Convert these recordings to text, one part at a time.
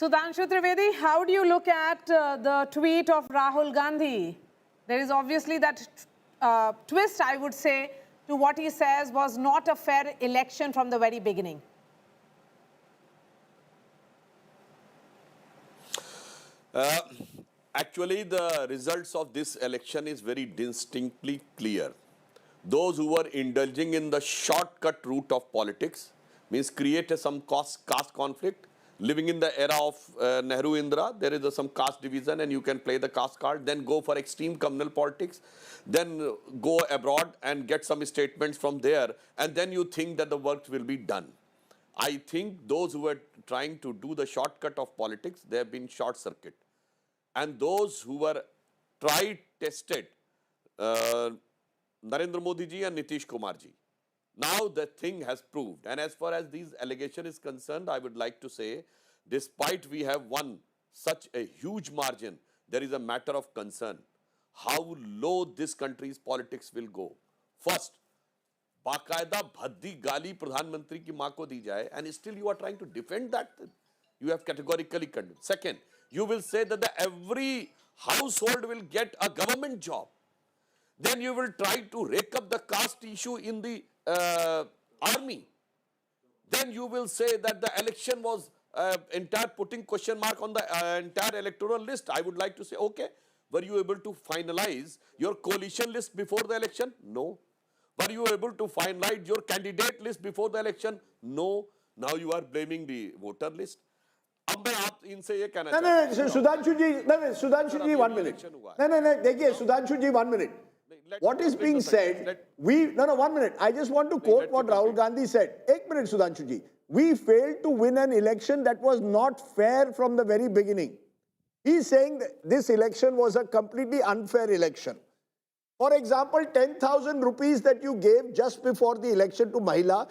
Sudhanshu Trivedi, how do you look at the tweet of Rahul Gandhi? There is obviously that twist, I would say, to what he says was not a fair election from the very beginning. Actually, the results of this election is very distinctly clear. Those who were indulging in the shortcut route of politics, means create some caste conflict. Living in the era of Nehru Indira, there is some caste division and you can play the caste card, then go for extreme communal politics, then go abroad and get some statements from there, and then you think that the work will be done. I think those who were trying to do the shortcut of politics, they have been short-circuit. And those who were tried, tested, Narendra Modi ji and Nitish Kumar ji. Now the thing has proved. And as far as these allegation is concerned, I would like to say, despite we have won such a huge margin, there is a matter of concern. How low this country's politics will go. First, बाकायदा भद्दी गाली प्रधानमंत्री की मां को दी जाए, and still you are trying to defend that. You have categorically condemned. Second, you will say that every household will get a government job. Then you will try to rake up the caste issue in the army. Then you will say that the election was entire putting question mark on the entire electoral list. I would like to say, okay, were you able to finalize your coalition list before the election? No. Were you able to finalize your candidate list before the election? No. Now you are blaming the voter list. अब मैं आप इनसे ये कहना चाहता हूं नहीं सुधांशु जी नहीं सुधांशु जी 1 minute नहीं देखिए सुधांशु जी 1 minute what is being said we no 1 minute I just want to quote what Rahul Gandhi said 1 minute Sudhanshu ji we failed to win an election that was not fair from the very beginning. He is saying that this election was a completely unfair election. For example, 10,000 rupees that you gave just before the election to Mahila,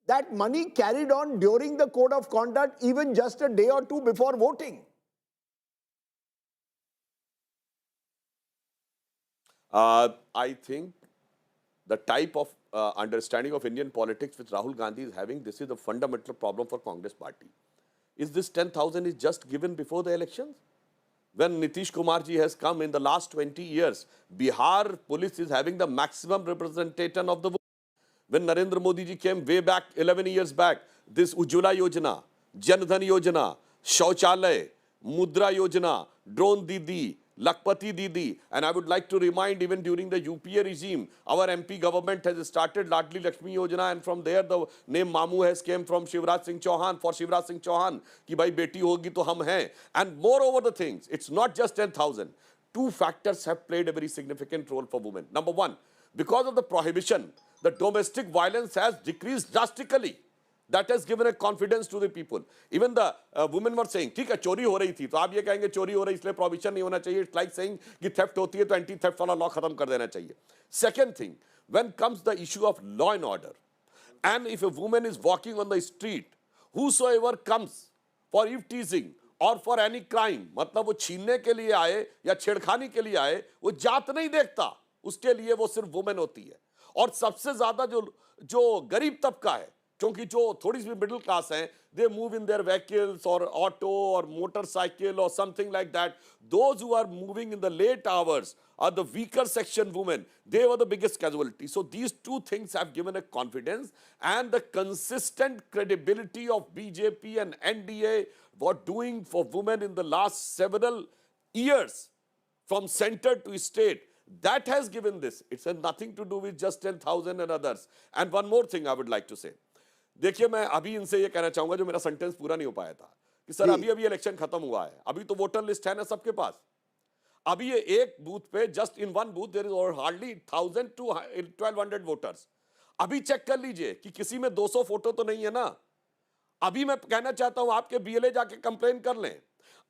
that money carried on during the code of conduct even just a day or two before voting. I think the type of understanding of Indian politics which Rahul Gandhi is having, this is the fundamental problem for Congress party. Is this 10,000 is just given before the elections? When Nitish Kumar ji has come in the last 20 years, Bihar police is having the maximum representation of the vote. When Narendra Modi ji came way back 11 years back, this Ujjwala Yojana, Jan Dhan Yojana, Shauchalay, Mudra Yojana, Drone Didi, Lakpati Didi, and I would like to remind even during the UPA regime, our MP government has started Ladli Lakshmi Yojana, and from there the name Mamu has came from Shivraj Singh Chauhan, for Shivraj Singh Chauhan, ki bhai beti hogi to hum hain. And moreover the things, it's not just 10,000. Two factors have played a very significant role for women. Number one, because of the prohibition, the domestic violence has decreased drastically. That has given a confidence to the people. Even the women were saying, ठीक है चोरी हो रही थी, तो आप ये कहेंगे चोरी हो रही इसलिए prohibition नहीं होना चाहिए. It's like saying कि theft होती है तो anti theft वाला law खत्म कर देना चाहिए. Second thing, when comes the issue of law and order, and if a woman is walking on the street, whosoever comes for eve teasing or for any crime, मतलब वो छीनने के लिए आए या छेड़खानी के लिए आए, वो जात नहीं देखता, उसके लिए वो सिर्फ वुमेन होती है. और सबसे ज्यादा जो गरीब तबका है, क्योंकि जो थोड़ी सी मिडिल क्लास हैं, they move in their vehicles or auto or motorcycle or something like that. Those who are moving in the late hours are the weaker section women. They were the biggest casualty. So these two things have given a confidence, and the consistent credibility of BJP and NDA were doing for women in the last several years from center to state. That has given this. It's nothing to do with just 10,000 and others. And one more thing I would like to say. देखिए मैं अभी इनसे ये कहना चाहूंगा, जो मेरा sentence पूरा नहीं हो पाया था, कि सर अभी इलेक्शन खत्म हुआ है, अभी तो वोटर लिस्ट है ना सबके पास. अभी ये एक बूथ पे, just in one booth there is hardly 1000 to 1200 voters. अभी चेक कर लीजिए कि किसी में 200 फोटो तो नहीं है ना. अभी मैं कहना चाहता हूं आपके बीएलए जाके कंप्लेन कर लें.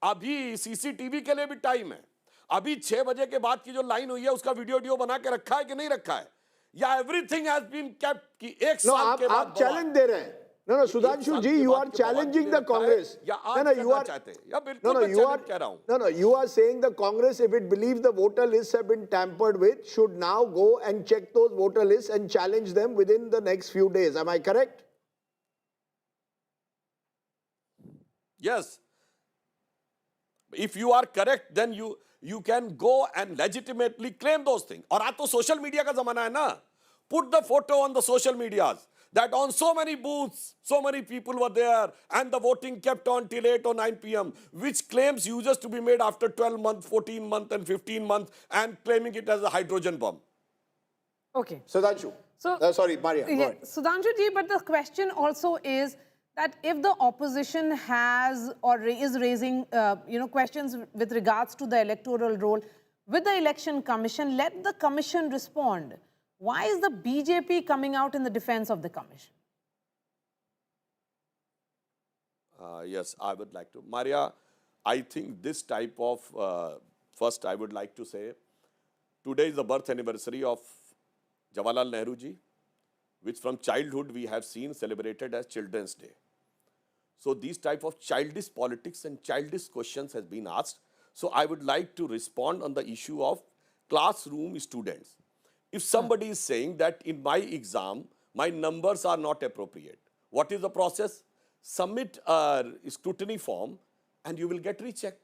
अभी सीसीटीवी के लिए भी टाइम है. अभी 6 बजे के बाद की जो लाइन हुई है उसका वीडियो बना के रखा है कि नहीं रखा है, या एवरीथिंग हैज बीन केप्ट कि एक साल के बाद आप चैलेंज दे रहे हैं. No, Sudhanshu ji, you are challenging the Congress. No, you are. No, you are saying the Congress, if it believes the voter lists have been tampered with, should now go and check those voter lists and challenge them within the next few days. Am I correct? Yes. if you are correct, then you can go and legitimately claim those things. और आज तो social media का जमाना है ना. Put the photo on the social medias that on so many booths, so many people were there and the voting kept on till 8 or 9 p.m. which claims used to be made after 12 months, 14 months and 15 months and claiming it as a hydrogen bomb. Okay. Sudhanshu. So, sorry, Maria. Go Yeah, ahead. Sudhanshu ji, but the question also is that if the opposition has or is raising, questions with regards to the electoral roll with the election commission, let the commission respond. Why is the BJP coming out in the defense of the commission? Yes, I would like to. Maria, I think this type of, first I would like to say, today is the birth anniversary of Jawaharlal Nehru ji, which from childhood we have seen celebrated as Children's Day. So these type of childish politics and childish questions has been asked. So I would like to respond on the issue of classroom students. If somebody is saying that in my exam, my numbers are not appropriate, what is the process? Submit a scrutiny form and you will get rechecked.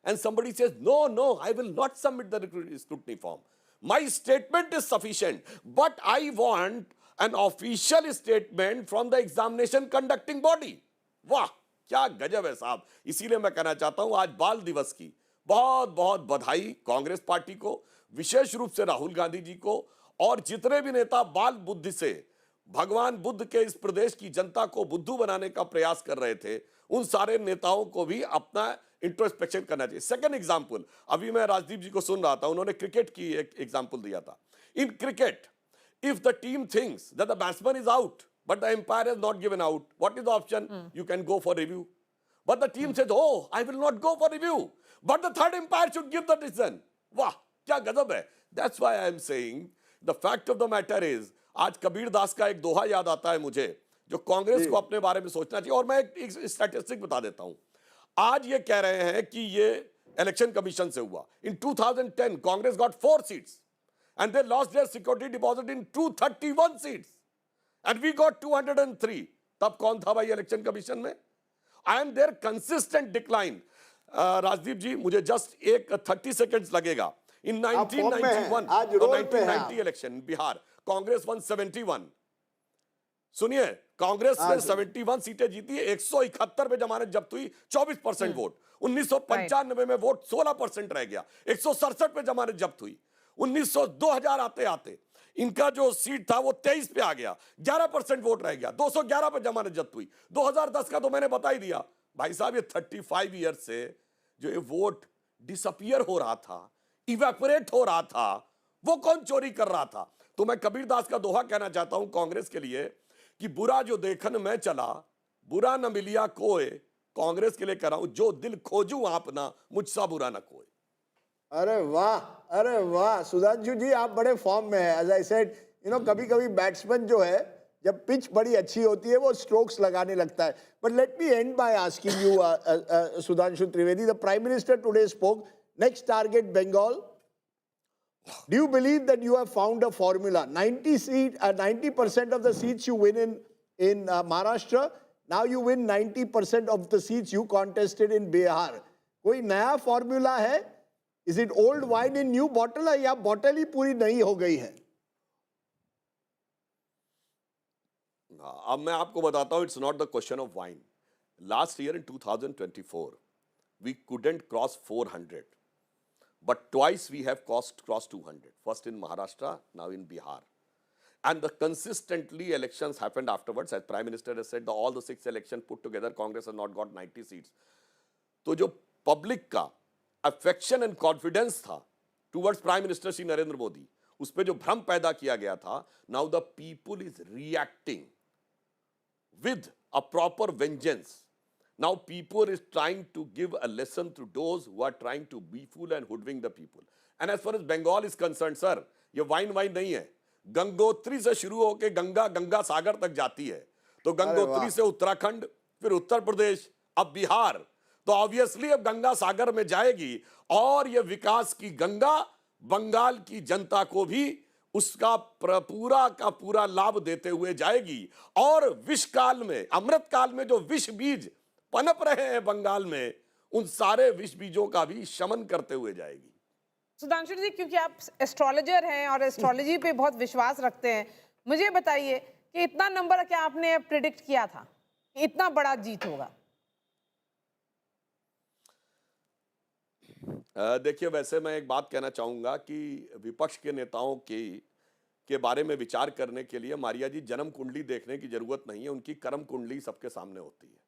And somebody says, no, I will not submit the scrutiny form. My statement is sufficient, but I want an official statement from the examination conducting body. वाह, क्या गजब है साहब. इसीलिए मैं कहना चाहता हूं आज बाल दिवस की बहुत बहुत बधाई कांग्रेस पार्टी को, विशेष रूप से राहुल गांधी जी को और जितने भी नेता बाल बुद्धि से भगवान बुद्ध के इस प्रदेश की जनता को बुद्धू बनाने का प्रयास कर रहे थे, उन सारे नेताओं को भी अपना इंट्रोस्पेक्शन करना चाहिए. सेकंड एग्जांपल, अभी मैं राजदीप जी को सुन रहा था, उन्होंने क्रिकेट की एक एग्जांपल दिया था. In cricket, if the team thinks that the batsman is out but the umpire has not given out, what is the option? You can go for review. But the team says, oh, I will not go for review, but the third umpire should give the decision. वाह, क्या गजब है. That's why I am saying the fact of the matter is, आज कबीर दास का एक दोहा याद आता है मुझे, जो कांग्रेस को अपने बारे में सोचना चाहिए. और मैं एक स्टैटिस्टिक बता देता हूं. आज ये कह रहे हैं कि ये इलेक्शन कमीशन से हुआ. In 2010 Congress got 4 seats and they lost their security deposit in 231 seats and we got 203. तब कौन था भाई इलेक्शन कमीशन में? And their consistent decline. Rajdeep ji, मुझे जस्ट एक 30 सेकंड्स लगेगा. In 1991 और 1990 इलेक्शन बिहार, कांग्रेस 171. सुनिए, कांग्रेस ने 71 सीटें जीती, 171 पे जमानत जब्त हुई, 24% वोट. 1995 में वोट 16% रह गया, 167 पे जमानत जब्त हुई. 2000 आते आते इनका जो सीट था वो 23 पे आ गया, 11% वोट रह गया, 211 पे जमानत जब्त हुई. 2010 का तो मैंने बता ही दिया. भाई साहब, ये 35 ईयर से जो ये वोट डिसअपियर हो रहा था, इवेपोरेट हो रहा था, वो कौन चोरी कर रहा था? तो मैं कबीर दास का दोहा कहना चाहता हूं कांग्रेस के लिए कि बुरा जो देखन मैं चला, बुरा न मिलिया कोई. कांग्रेस के लिए कह रहा हूं, जो दिल खोजूं आपना, मुझसा बुरा न कोई. अरे वाह, सुधांशु जी आप बड़े फॉर्म में हैं. एज आई सेड, कभी कभी बैट्समैन जो है, जब पिच बड़ी अच्छी होती है, वो स्ट्रोक्स लगाने लगता है. But let me end by asking you, Sudhanshu Trivedi, the prime minister today spoke. Next target Bengal. Do you believe that you have found a formula? 90% of the seats you win in Maharashtra. Now you win 90% of the seats you contested in Bihar. कोई नया formula है? Is it old wine in new bottle है या bottle ही पूरी नई हो गई है? अब मैं आपको बताता हूं, it's not the question of wine. Last year in 2024, we couldn't cross 400. But twice we have crossed 200. First in Maharashtra, now in Bihar. And the consistently elections happened afterwards. As Prime Minister has said, all the 6 elections put together, Congress has not got 90 seats. तो जो public का affection and confidence था towards Prime Minister Shri Narendra Modi, उस पे जो भ्रम पैदा किया गया था, now the people is reacting with a proper vengeance. Now people is trying to give a lesson to those who are trying to befool and hoodwink the people. And as far as Bengal is concerned, sir, ये wine नहीं है. गंगोत्री से शुरू होके गंगा सागर तक जाती है. तो गंगोत्री से उत्तराखंड, फिर उत्तर प्रदेश, अब बिहार. तो ऑब्वियसली अब गंगा सागर में जाएगी और ये विकास की गंगा बंगाल की जनता को भी उसका पूरा का पूरा लाभ देते हुए जाएगी. और विष काल में, अमृत काल में जो विष बीज पनप रहे हैं बंगाल में, उन सारे विष बीजों का भी शमन करते हुए जाएगी। सुधांशु जी, क्योंकि आप एस्ट्रोलॉजर हैं और एस्ट्रोलॉजी पे बहुत विश्वास रखते हैं, मुझे बताइए कि इतना नंबर क्या आपने प्रिडिक्ट किया था कि इतना बड़ा जीत होगा? देखिए, वैसे मैं एक बात कहना चाहूंगा कि विपक्ष के नेताओं के बारे में विचार करने के लिए मारिया जी जन्म कुंडली देखने की जरूरत नहीं है, उनकी कर्म कुंडली सबके सामने होती है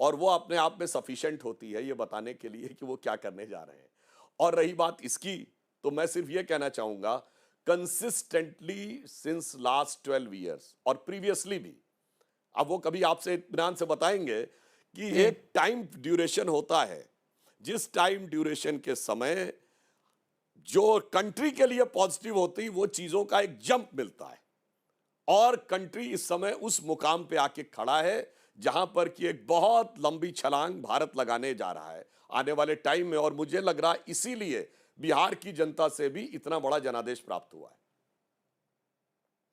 और वो अपने आप में सफिशिएंट होती है ये बताने के लिए कि वो क्या करने जा रहे हैं। और रही बात इसकी, तो मैं सिर्फ ये कहना चाहूंगा, कंसिस्टेंटली सिंस लास्ट 12 ईयर्स और प्रीवियसली भी, अब वो कभी आपसे इत्मीनान से बताएंगे कि एक टाइम ड्यूरेशन होता है, जिस टाइम ड्यूरेशन के समय जो कंट्री के लिए पॉजिटिव होती वो चीजों का एक जंप मिलता है और कंट्री इस समय उस मुकाम पे आके खड़ा है जहां पर कि एक बहुत लंबी छलांग भारत लगाने जा रहा है आने वाले टाइम में। और मुझे लग रहा है इसीलिए बिहार की जनता से भी इतना बड़ा जनादेश प्राप्त हुआ है।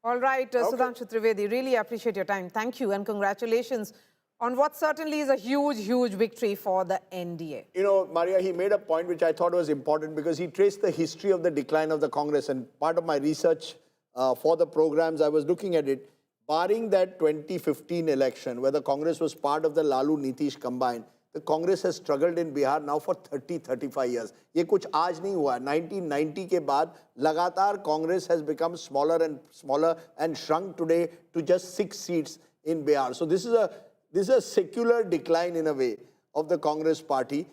All right, Sudhanshu Trivedi, really appreciate your time. Thank you and congratulations on what certainly is a huge, huge victory for the NDA. You know, Maria, he made a point which I thought was important because he traced the history of the decline of the Congress. And part of my research for the programs, I was looking at it. Barring that 2015 election, where the Congress was part of the Lalu Nitish combined, the Congress has struggled in Bihar now for 30-35 years. ये कुछ आज नहीं हुआ। 1990 के बाद लगातार Congress has become smaller and shrunk today to just 6 seats in Bihar. So this is a secular decline in a way of the Congress party.